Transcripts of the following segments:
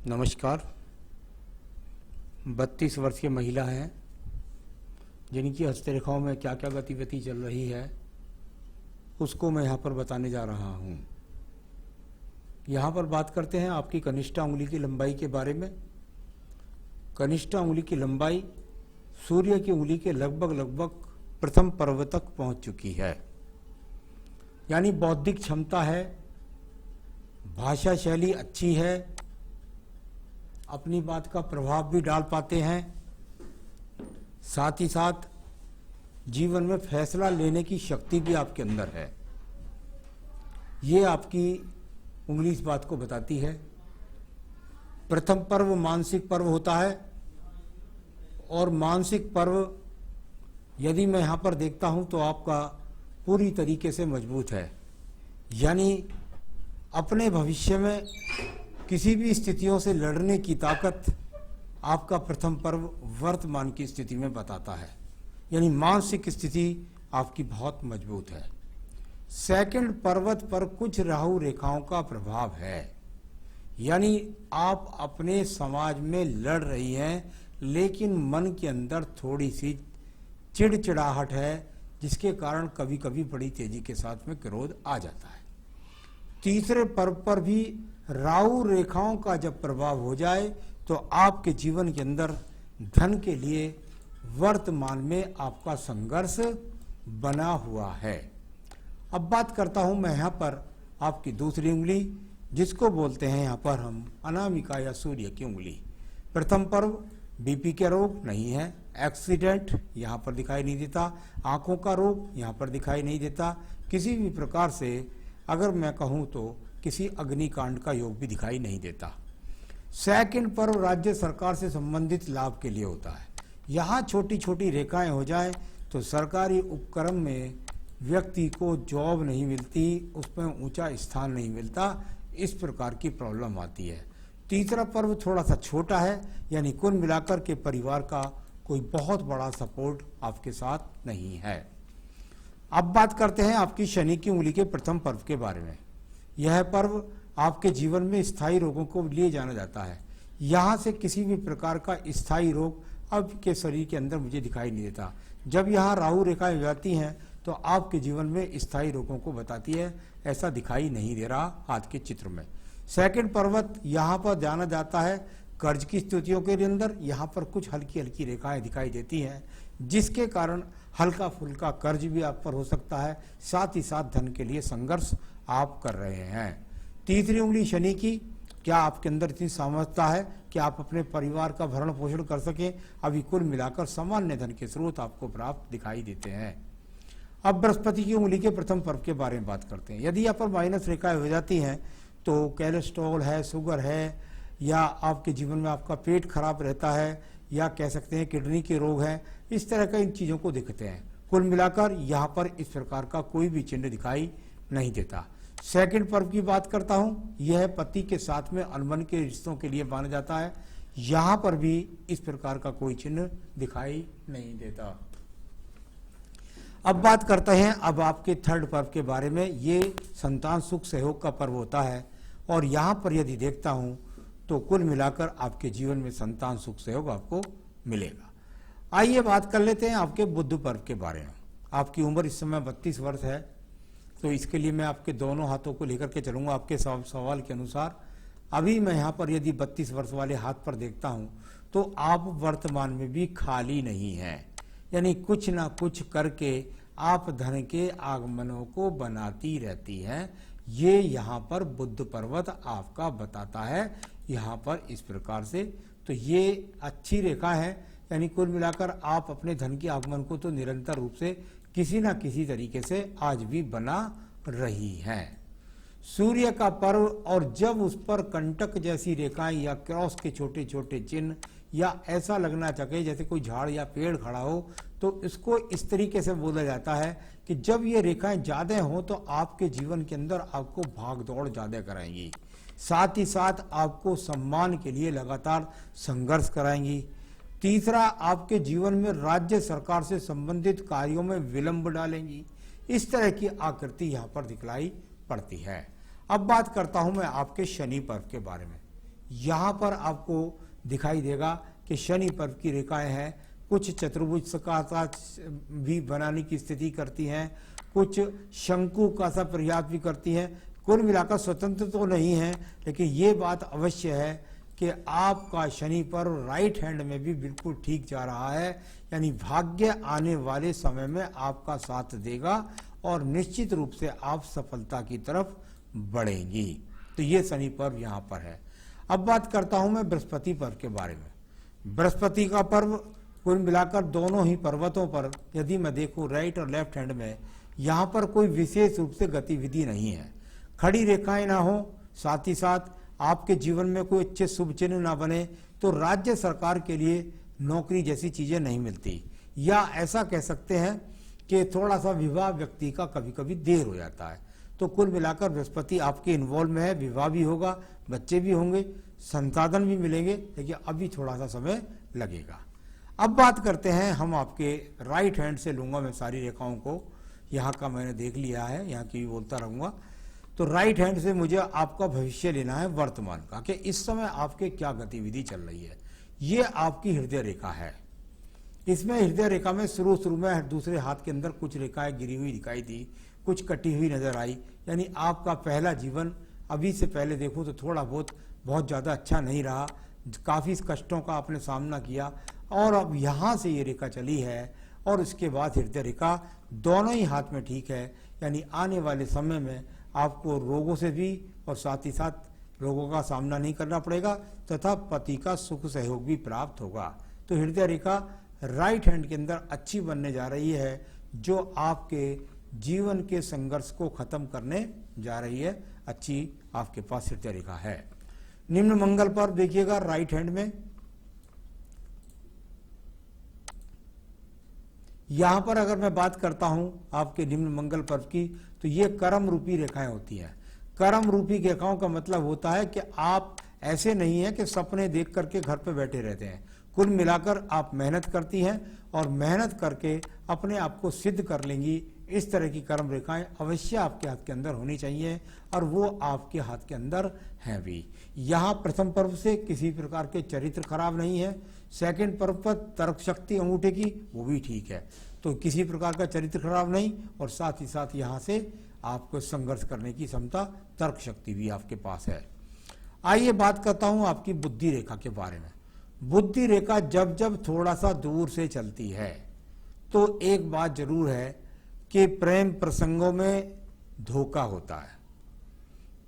नमस्कार। 32 वर्षीय महिला हैं जिनकी हस्तरेखाओं में क्या क्या गतिविधि चल रही है उसको मैं यहाँ पर बताने जा रहा हूँ। यहाँ पर बात करते हैं आपकी कनिष्ठा उंगली की लंबाई के बारे में। कनिष्ठा उंगली की लंबाई सूर्य की उंगली के लगभग प्रथम पर्व तक पहुँच चुकी है, यानी बौद्धिक क्षमता है, भाषा शैली अच्छी है, अपनी बात का प्रभाव भी डाल पाते हैं, साथ ही साथ जीवन में फैसला लेने की शक्ति भी आपके अंदर है। ये आपकी उंगली इस बात को बताती है। प्रथम पर्व मानसिक पर्व होता है और मानसिक पर्व यदि मैं यहाँ पर देखता हूँ तो आपका पूरी तरीके से मजबूत है, यानी अपने भविष्य में किसी भी स्थितियों से लड़ने की ताकत आपका प्रथम पर्व वर्तमान की स्थिति में बताता है, यानी मानसिक स्थिति आपकी बहुत मजबूत है। सेकंड पर्वत पर कुछ राहु रेखाओं का प्रभाव है, यानी आप अपने समाज में लड़ रही हैं लेकिन मन के अंदर थोड़ी सी चिड़चिड़ाहट है, जिसके कारण कभी कभी बड़ी तेजी के साथ में क्रोध आ जाता है। तीसरे पर्व पर भी राहु रेखाओं का जब प्रभाव हो जाए तो आपके जीवन के अंदर धन के लिए वर्तमान में आपका संघर्ष बना हुआ है। अब बात करता हूं मैं यहाँ पर आपकी दूसरी उंगली, जिसको बोलते हैं यहाँ पर हम अनामिका या सूर्य की उंगली। प्रथम पर्व बीपी के रोग नहीं है, एक्सीडेंट यहाँ पर दिखाई नहीं देता, आंखों का रोग यहाँ पर दिखाई नहीं देता, किसी भी प्रकार से अगर मैं कहूँ तो किसी अग्निकांड का योग भी दिखाई नहीं देता। सेकंड पर्व राज्य सरकार से संबंधित लाभ के लिए होता है। यहाँ छोटी छोटी रेखाएं हो जाएं तो सरकारी उपक्रम में व्यक्ति को जॉब नहीं मिलती, उसमें ऊंचा स्थान नहीं मिलता, इस प्रकार की प्रॉब्लम आती है। तीसरा पर्व थोड़ा सा छोटा है, यानी कुल मिलाकर के परिवार का कोई बहुत बड़ा सपोर्ट आपके साथ नहीं है। अब बात करते हैं आपकी शनि की उंगली के प्रथम पर्व के बारे में। यह पर्व आपके जीवन में स्थायी रोगों को लिए जाना जाता है। यहाँ से किसी भी प्रकार का स्थायी रोग अब के शरीर के अंदर मुझे दिखाई नहीं देता। जब यहाँ राहु रेखाएं जाती हैं तो आपके जीवन में स्थायी रोगों को बताती है, ऐसा दिखाई नहीं दे रहा आज के चित्र में। सेकंड पर्वत यहाँ पर जाना जाता है कर्ज की स्थितियों के अंदर। यहाँ पर कुछ हल्की हल्की रेखाएं दिखाई देती हैं, जिसके कारण हल्का फुल्का कर्ज भी आप पर हो सकता है, साथ ही साथ धन के लिए संघर्ष आप कर रहे हैं। तीसरी उंगली शनि की, क्या आपके अंदर इतनी सामर्थ्यता है कि आप अपने परिवार का भरण पोषण कर सकें? अभी कुल मिलाकर सामान्य धन के स्रोत आपको प्राप्त दिखाई देते हैं। अब बृहस्पति की उंगली के प्रथम पर्व के बारे में बात करते हैं। यदि यहाँ पर माइनस रेखाएं हो जाती हैं तो कोलेस्ट्रॉल है, शुगर है, या आपके जीवन में आपका पेट खराब रहता है, या कह सकते हैं किडनी के रोग हैं, इस तरह का इन चीज़ों को दिखते हैं। कुल मिलाकर यहाँ पर इस प्रकार का कोई भी चिन्ह दिखाई नहीं देता। सेकंड पर्व की बात करता हूँ, यह पति के साथ में अनबन के रिश्तों के लिए माना जाता है। यहाँ पर भी इस प्रकार का कोई चिन्ह दिखाई नहीं देता। अब बात करते हैं अब आपके थर्ड पर्व के बारे में। ये संतान सुख सहयोग का पर्व होता है और यहाँ पर यदि देखता हूँ तो कुल मिलाकर आपके जीवन में संतान सुख सहयोग आपको मिलेगा। आइए बात कर लेते हैं आपके बुध पर्व के बारे में। आपकी उम्र इस समय 32 वर्ष है, तो इसके लिए मैं आपके दोनों हाथों को लेकर के चलूंगा आपके सवाल के अनुसार। अभी मैं यहाँ पर यदि 32 वर्ष वाले हाथ पर देखता हूँ तो आप वर्तमान में भी खाली नहीं हैं, यानी कुछ ना कुछ करके आप धन के आगमनों को बनाती रहती हैं। ये यहाँ पर बुध पर्वत आपका बताता है, यहाँ पर इस प्रकार से। तो ये अच्छी रेखा है, यानी कुल मिलाकर आप अपने धन के आगमन को तो निरंतर रूप से किसी न किसी तरीके से आज भी बना रही हैं। सूर्य का पर्व, और जब उस पर कंटक जैसी रेखाएं या क्रॉस के छोटे छोटे चिन्ह, या ऐसा लगना चाहिए जैसे कोई झाड़ या पेड़ खड़ा हो, तो इसको इस तरीके से बोला जाता है कि जब ये रेखाएं ज्यादा हों तो आपके जीवन के अंदर आपको भाग दौड़ ज्यादा कराएंगी, साथ ही साथ आपको सम्मान के लिए लगातार संघर्ष कराएंगी। तीसरा, आपके जीवन में राज्य सरकार से संबंधित कार्यों में विलंब डालेंगी। इस तरह की आकृति यहाँ पर दिखलाई पड़ती है। अब बात करता हूं मैं आपके शनि पर्व के बारे में। यहाँ पर आपको दिखाई देगा कि शनि पर्व की रेखाएं हैं, कुछ चतुर्भुज का भी बनाने की स्थिति करती हैं, कुछ शंकु का सा प्रयास भी करती हैं। कुल मिलाकर स्वतंत्र तो नहीं है, लेकिन ये बात अवश्य है कि आपका शनि पर्व राइट हैंड में भी बिल्कुल ठीक जा रहा है, यानी भाग्य आने वाले समय में आपका साथ देगा और निश्चित रूप से आप सफलता की तरफ बढ़ेंगी। तो ये शनि पर्व यहाँ पर है। अब बात करता हूं मैं बृहस्पति पर्व के बारे में। बृहस्पति का पर्व कुल मिलाकर दोनों ही पर्वतों पर यदि मैं देखूं राइट और लेफ्ट हैंड में, यहाँ पर कोई विशेष रूप से गतिविधि नहीं है, खड़ी रेखाएं ना हो, साथ ही साथ आपके जीवन में कोई अच्छे शुभ चिन्ह ना बने, तो राज्य सरकार के लिए नौकरी जैसी चीजें नहीं मिलती, या ऐसा कह सकते हैं कि थोड़ा सा विवाह व्यक्ति का कभी कभी देर हो जाता है। तो कुल मिलाकर बृहस्पति आपके इन्वॉल्व में है, विवाह भी होगा, बच्चे भी होंगे, संसाधन भी मिलेंगे, लेकिन अभी थोड़ा सा समय लगेगा। अब बात करते हैं हम आपके राइट हैंड से लूंगा मैं सारी रेखाओं को, यहाँ का मैंने देख लिया है, यहाँ की भी बोलता रहूंगा। तो राइट हैंड से मुझे आपका भविष्य लेना है वर्तमान का, कि इस समय आपके क्या गतिविधि चल रही है। ये आपकी हृदय रेखा है। इसमें हृदय रेखा में शुरू में दूसरे हाथ के अंदर कुछ रेखाएं गिरी हुई दिखाई दी, कुछ कटी हुई नजर आई, यानी आपका पहला जीवन अभी से पहले देखूं तो थोड़ा बहुत ज़्यादा अच्छा नहीं रहा, काफ़ी कष्टों का आपने सामना किया, और अब यहाँ से ये रेखा चली है और इसके बाद हृदय रेखा दोनों ही हाथ में ठीक है, यानी आने वाले समय में आपको रोगों से भी और साथ ही साथ रोगों का सामना नहीं करना पड़ेगा, तथा पति का सुख सहयोग भी प्राप्त होगा। तो हृदय रेखा राइट हैंड के अंदर अच्छी बनने जा रही है, जो आपके जीवन के संघर्ष को खत्म करने जा रही है। अच्छी आपके पास हृदय रेखा है। निम्न मंगल पर देखिएगा राइट हैंड में, यहां पर अगर मैं बात करता हूं आपके निम्न मंगल पर्व की, तो ये कर्म रूपी रेखाएं होती हैं। कर्म रूपी रेखाओं का मतलब होता है कि आप ऐसे नहीं है कि सपने देख करके घर पे बैठे रहते हैं। कुल मिलाकर आप मेहनत करती हैं और मेहनत करके अपने आप को सिद्ध कर लेंगी। इस तरह की कर्म रेखाएं अवश्य आपके हाथ के अंदर होनी चाहिए, और वो आपके हाथ के अंदर हैं भी। यहाँ प्रथम पर्व से किसी प्रकार के चरित्र खराब नहीं है। सेकंड पर्व पर तर्क शक्ति अंगूठे की वो भी ठीक है, तो किसी प्रकार का चरित्र खराब नहीं, और साथ ही साथ यहाँ से आपको संघर्ष करने की क्षमता, तर्क शक्ति भी आपके पास है। आइए बात करता हूँ आपकी बुद्धि रेखा के बारे में। बुद्धि रेखा जब जब थोड़ा सा दूर से चलती है तो एक बात जरूर है कि प्रेम प्रसंगों में धोखा होता है,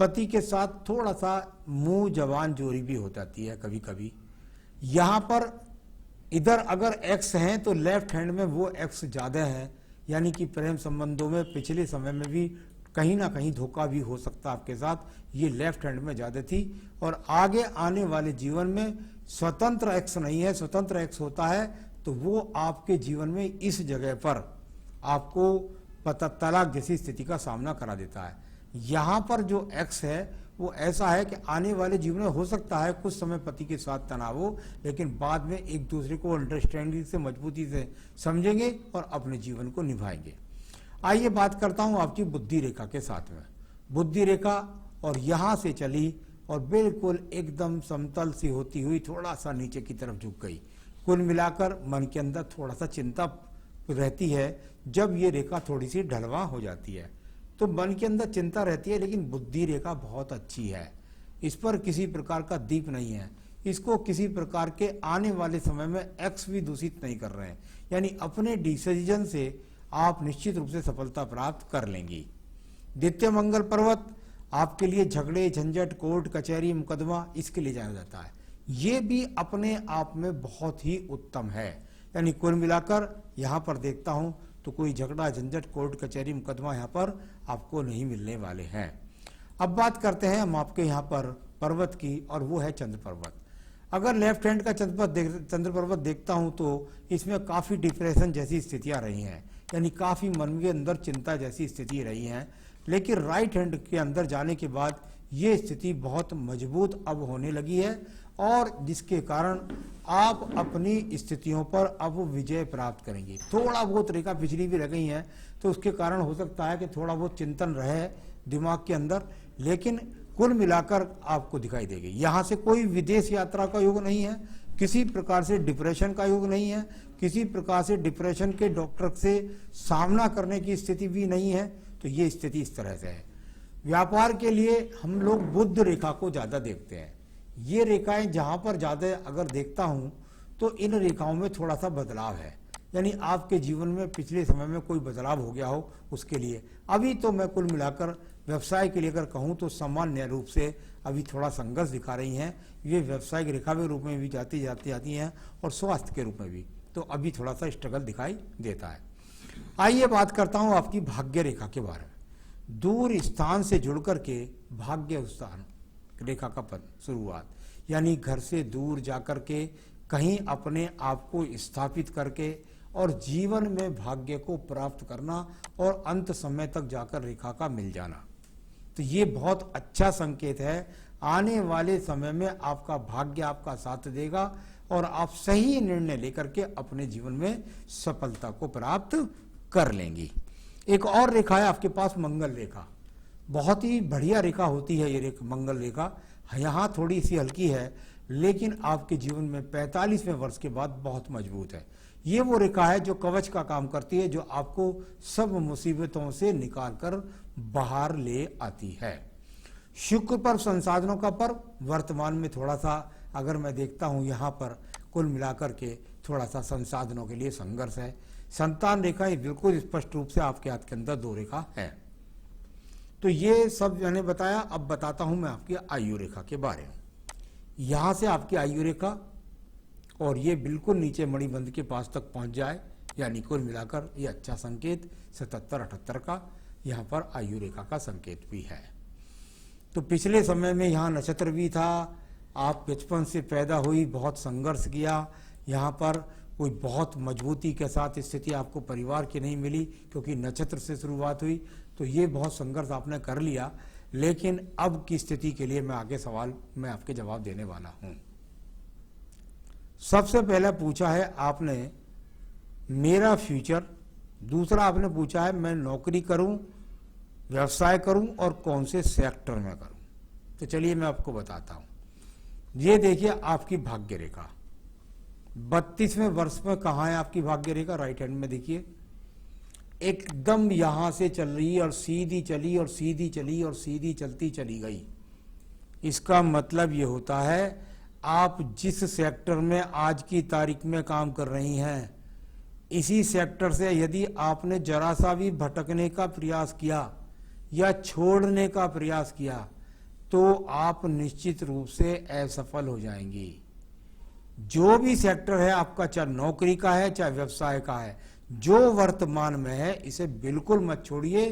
पति के साथ थोड़ा सा मुंह जबान जोरी भी हो जाती है कभी कभी। यहाँ पर इधर अगर एक्स हैं तो लेफ्ट हैंड में वो एक्स ज्यादा है, यानी कि प्रेम संबंधों में पिछले समय में भी कहीं ना कहीं धोखा भी हो सकता आपके साथ, ये लेफ्ट हैंड में ज्यादा थी। और आगे आने वाले जीवन में स्वतंत्र एक्स नहीं है, स्वतंत्र एक्स होता है तो वो आपके जीवन में इस जगह पर आपको तलाक जैसी स्थिति का सामना करा देता है। यहाँ पर जो एक्स है वो ऐसा है कि आने वाले जीवन में हो सकता है कुछ समय पति के साथ तनाव हो, लेकिन बाद में एक दूसरे को अंडरस्टैंडिंग से मजबूती से समझेंगे और अपने जीवन को निभाएंगे। आइए बात करता हूं आपकी बुद्धि रेखा के साथ में। बुद्धि रेखा और यहाँ से चली और बिल्कुल एकदम समतल सी होती हुई थोड़ा सा नीचे की तरफ झुक गई। कुल मिलाकर मन के अंदर थोड़ा सा चिंता रहती है जब ये रेखा थोड़ी सी ढलवा हो जाती है, तो मन के अंदर चिंता रहती है, लेकिन बुद्धि रेखा बहुत अच्छी है, इस पर किसी प्रकार का दीप नहीं है, इसको किसी प्रकार के आने वाले समय में एक्स भी दूषित नहीं कर रहे हैं, यानी अपने डिसीजन से आप निश्चित रूप से सफलता प्राप्त कर लेंगी। द्वितीय मंगल पर्वत आपके लिए झगड़े झंझट कोर्ट कचहरी मुकदमा इसके लिए जाना जाता है, ये भी अपने आप में बहुत ही उत्तम है। यानी कुल मिलाकर यहाँ पर देखता हूं तो कोई झगड़ा झंझट कोर्ट कचहरी मुकदमा यहाँ पर आपको नहीं मिलने वाले हैं। अब बात करते हैं हम आपके यहाँ पर पर्वत की, और वो है चंद्र पर्वत। अगर लेफ्ट हैंड का चंद्र पर्वत देखता हूं तो इसमें काफी डिप्रेशन जैसी स्थितियां रही हैं, यानी काफी मन के अंदर चिंता जैसी स्थिति रही है, लेकिन राइट हैंड के अंदर जाने के बाद ये स्थिति बहुत मजबूत अब होने लगी है, और जिसके कारण आप अपनी स्थितियों पर अब विजय प्राप्त करेंगे। थोड़ा बहुत रेखा पिछली भी रह गई हैं तो उसके कारण हो सकता है कि थोड़ा बहुत चिंतन रहे दिमाग के अंदर, लेकिन कुल मिलाकर आपको दिखाई देगी। यहाँ से कोई विदेश यात्रा का योग नहीं है, किसी प्रकार से डिप्रेशन का योग नहीं है, किसी प्रकार से डिप्रेशन के डॉक्टर से सामना करने की स्थिति भी नहीं है। तो ये स्थिति इस तरह से है। व्यापार के लिए हम लोग बुध रेखा को ज़्यादा देखते हैं। ये रेखाएं जहाँ पर ज़्यादा अगर देखता हूँ तो इन रेखाओं में थोड़ा सा बदलाव है, यानी आपके जीवन में पिछले समय में कोई बदलाव हो गया हो उसके लिए। अभी तो मैं कुल मिलाकर व्यवसाय के लिए अगर कहूँ तो सामान्य रूप से अभी थोड़ा संघर्ष दिखा रही हैं। ये व्यवसायिक रेखा के रूप में भी जाती हैं और स्वास्थ्य के रूप में भी, तो अभी थोड़ा सा स्ट्रगल दिखाई देता है। आइए बात करता हूँ आपकी भाग्य रेखा के बारे में। दूर स्थान से जुड़ करके भाग्य स्थान रेखा का पद शुरुआत, यानी घर से दूर जाकर के कहीं अपने आप को स्थापित करके और जीवन में भाग्य को प्राप्त करना और अंत समय तक जाकर रेखा का मिल जाना। तो ये बहुत अच्छा संकेत है। आने वाले समय में आपका भाग्य आपका साथ देगा और आप सही निर्णय लेकर के अपने जीवन में सफलता को प्राप्त कर लेंगी। एक और रेखा है आपके पास मंगल रेखा। बहुत ही बढ़िया रेखा होती है ये मंगल रेखा। यहाँ थोड़ी सी हल्की है लेकिन आपके जीवन में 45वें वर्ष के बाद बहुत मजबूत है। ये वो रेखा है जो कवच का काम करती है, जो आपको सब मुसीबतों से निकाल कर बाहर ले आती है। शुक्र पर्व संसाधनों का पर्व वर्तमान में थोड़ा सा अगर मैं देखता हूँ यहाँ पर कुल मिलाकर के थोड़ा सा संसाधनों के लिए संघर्ष है। संतान रेखा ये बिल्कुल स्पष्ट रूप से आपके हाथ के अंदर 2 रेखा है। तो ये सब मैंने बताया। अब बताता हूँ मैं आपकी आयु रेखा के बारे में। यहाँ से आपकी आयु रेखा और ये बिल्कुल नीचे मणिबंध के पास तक पहुँच जाए, यानी कुल मिलाकर ये अच्छा संकेत 77-78 का यहाँ पर आयु रेखा का संकेत भी है। तो पिछले समय में यहाँ नक्षत्र भी था। आप बचपन से पैदा हुई, बहुत संघर्ष किया। यहाँ पर कोई बहुत मजबूती के साथ स्थिति आपको परिवार की नहीं मिली क्योंकि नक्षत्र से शुरुआत हुई। तो ये बहुत संघर्ष आपने कर लिया, लेकिन अब की स्थिति के लिए मैं आगे सवाल में आपके जवाब देने वाला हूँ। सबसे पहले पूछा है आपने मेरा फ्यूचर, दूसरा आपने पूछा है मैं नौकरी करूं, व्यवसाय करूं और कौन से सेक्टर में करूं। तो चलिए मैं आपको बताता हूं। ये देखिए आपकी भाग्य रेखा 32वें वर्ष में कहाँ है आपकी भाग्य रेखा। राइट हैंड में देखिए एकदम यहां से चल रही और सीधी चली और सीधी चली और सीधी चलती चली गई। इसका मतलब ये होता है आप जिस सेक्टर में आज की तारीख में काम कर रही हैं, इसी सेक्टर से यदि आपने जरा सा भी भटकने का प्रयास किया या छोड़ने का प्रयास किया तो आप निश्चित रूप से असफल हो जाएंगी। जो भी सेक्टर है आपका, चाहे नौकरी का है चाहे व्यवसाय का है, जो वर्तमान में है इसे बिल्कुल मत छोड़िए।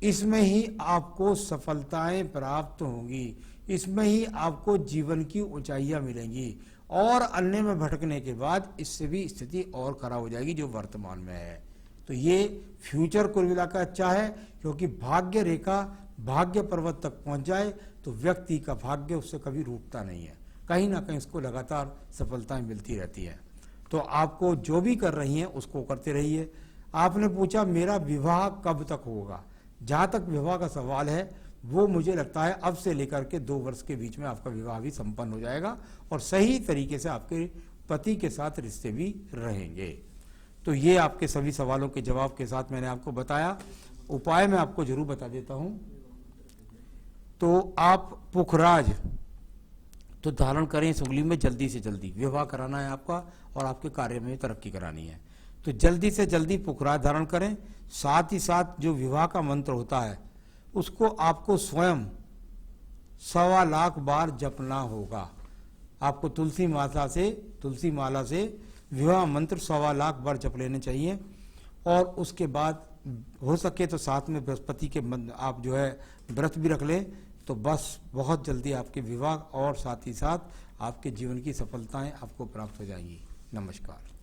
इसमें ही आपको सफलताएं प्राप्त होंगी, इसमें ही आपको जीवन की ऊंचाइयां मिलेंगी और अन्य में भटकने के बाद इससे भी स्थिति और खराब हो जाएगी जो वर्तमान में है। तो ये फ्यूचर कुल मिलाकर अच्छा है क्योंकि भाग्य रेखा भाग्य पर्वत तक पहुंच जाए तो व्यक्ति का भाग्य उससे कभी रूठता नहीं है, कहीं ना कहीं उसको लगातार सफलताएं मिलती रहती है। तो आपको जो भी कर रही हैं उसको करते रहिए। आपने पूछा मेरा विवाह कब तक होगा। जहाँ तक विवाह का सवाल है वो मुझे लगता है अब से लेकर के 2 वर्ष के बीच में आपका विवाह भी संपन्न हो जाएगा और सही तरीके से आपके पति के साथ रिश्ते भी रहेंगे। तो ये आपके सभी सवालों के जवाब के साथ मैंने आपको बताया। उपाय मैं आपको जरूर बता देता हूँ। तो आप पुखराज तो धारण करें सुगली में जल्दी से जल्दी। विवाह कराना है आपका और आपके कार्य में तरक्की करानी है तो जल्दी से जल्दी पुखराज धारण करें। साथ ही साथ जो विवाह का मंत्र होता है उसको आपको स्वयं 1.25 लाख बार जपना होगा। आपको तुलसी माला से विवाह मंत्र 1.25 लाख बार जप लेने चाहिए। और उसके बाद हो सके तो साथ में बृहस्पति के आप जो है व्रत भी रख लें तो बस बहुत जल्दी आपके विवाह और साथ ही साथ आपके जीवन की सफलताएं आपको प्राप्त हो जाएंगी। नमस्कार।